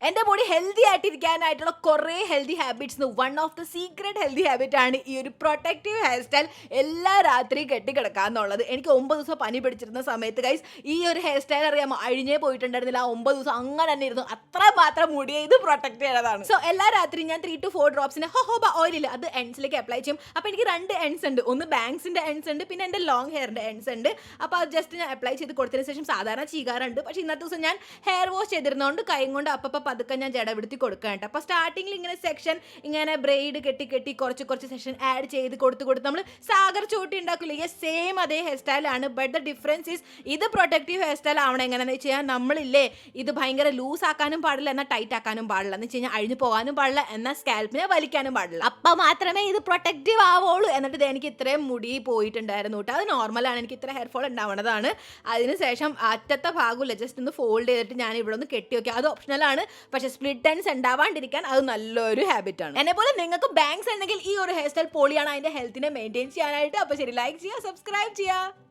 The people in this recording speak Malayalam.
എന്റെ ബോഡി ഹെൽത്തി ആയിട്ടിരിക്കാനായിട്ടുള്ള കുറേ healthy habits one of the secret healthy habit ആണ് ഈ ഒരു പ്രൊട്ടക്റ്റീവ് ഹെയർ സ്റ്റൈൽ എല്ലാ രാത്രി കെട്ടിക്കിടക്കാന്നുള്ളത്. എനിക്ക് 9 ദിവസം പനി പിടിച്ചിരുന്ന സമയത്ത് ഗൈസ് ഈ ഒരു ഹെയർ സ്റ്റൈൽ അറിയാമോ, അഴിഞ്ഞേ പോയിട്ടുണ്ടായിരുന്നില്ല. ആ 9 ദിവസം അങ്ങനെ തന്നെ ഇരുന്നു. അത്രമാത്രം മുടിയെ ഇത് പ്രൊട്ടക്ട് ചെയ്യണതാണ്. സോ എല്ലാ രാത്രി ഞാൻ 3 to 4 ഡ്രോപ്സിന് ഹോബ ഓയിലില്ല അത് എൻഡ്സിലേക്ക് അപ്ലൈ ചെയ്യും. അപ്പോൾ എനിക്ക് 2 എൻഡ്സ് ഉണ്ട്. ഒന്ന് ബാങ്ക്സിന്റെ എൻഡ്സ് ഉണ്ട്, പിന്നെ എൻ്റെ ലോങ് ഹെയറിന്റെ എൻഡ്സ് ഉണ്ട്. അപ്പോൾ അത് ജസ്റ്റ് ഞാൻ അപ്ലൈ ചെയ്ത് കൊടുത്തതിന് ശേഷം സാധാരണ ചീകാറുണ്ട്. പക്ഷേ ഇന്നത്തെ ദിവസം ഞാൻ ഹെയർ വാഷ് ചെയ്തിരുന്നതുകൊണ്ട് കൈ കൊണ്ട് അപ്പം പതുക്കെ ഞാൻ ജടപിടുത്തി കൊടുക്കാനായിട്ട്. അപ്പോൾ സ്റ്റാർട്ടിങ്ങിൽ ഇങ്ങനെ സെക്ഷൻ ഇങ്ങനെ ബ്രെയ്ഡ് കെട്ടി കുറച്ച് സെക്ഷൻ ആഡ് ചെയ്ത് കൊടുത്ത് നമ്മൾ സാഗർ ചോട്ടി ഉണ്ടാക്കില്ലേ, സെയിം അതേ ഹെയർ സ്റ്റൈലാണ്. ബട്ട് ദ ഡിഫറൻസ് ഈസ് ഇത് പ്രൊട്ടക്റ്റീവ് ഹെയർ സ്റ്റൈൽ ആവണം. എങ്ങനെയാണെന്ന് വെച്ച് കഴിഞ്ഞാൽ നമ്മളില്ലേ ഇത് ഭയങ്കര ലൂസ് ആക്കാനും പാടില്ല, എന്നാൽ ടൈറ്റ് ആക്കാനും പാടില്ല. എന്ന് വെച്ച് കഴിഞ്ഞാൽ അഴിഞ്ഞു പോകാനും പാടില്ല, എന്നാൽ സ്കാൽപ്പിനെ വലിക്കാനും പാടില്ല. അപ്പം മാത്രമേ ഇത് പ്രൊട്ടക്റ്റീവ് ആവുള്ളൂ. എന്നിട്ട് ഇത് എനിക്ക് ഇത്രയും മുടി പോയിട്ടുണ്ടായിരുന്നു കേട്ടോ. അത് നോർമലാണ്, എനിക്ക് ഇത്ര ഹെയർ ഫോൾ ഉണ്ടാവുന്നതാണ്. അതിനുശേഷം അറ്റത്തെ ഭാഗമില്ല ജസ്റ്റ് ഒന്ന് ഫോൾഡ് ചെയ്തിട്ട് ഞാൻ ഇവിടെ ഒന്ന് കെട്ടി വെക്കുക. അത് ഓപ്ഷണലാണ്, പക്ഷേ സ്പ്ലിറ്റ് എൻഡ്സ് ഉണ്ടാവാണ്ടിരിക്കാൻ അത് നല്ലൊരു ഹാബിറ്റ് ആണ്. എന്നെപ്പോലെ നിങ്ങൾക്ക് ബാങ്ക്സ് ഉണ്ടെങ്കിൽ ഈ ഒരു ഹെയർ സ്റ്റൈൽ പൊളിയാണ് അതിന്റെ ഹെൽത്തിനെ മെയിൻറ്റെയിൻ ചെയ്യാനായിട്ട്. അപ്പോൾ ശരി, ലൈക്ക് ചെയ്യുക, സബ്സ്ക്രൈബ് ചെയ്യുക.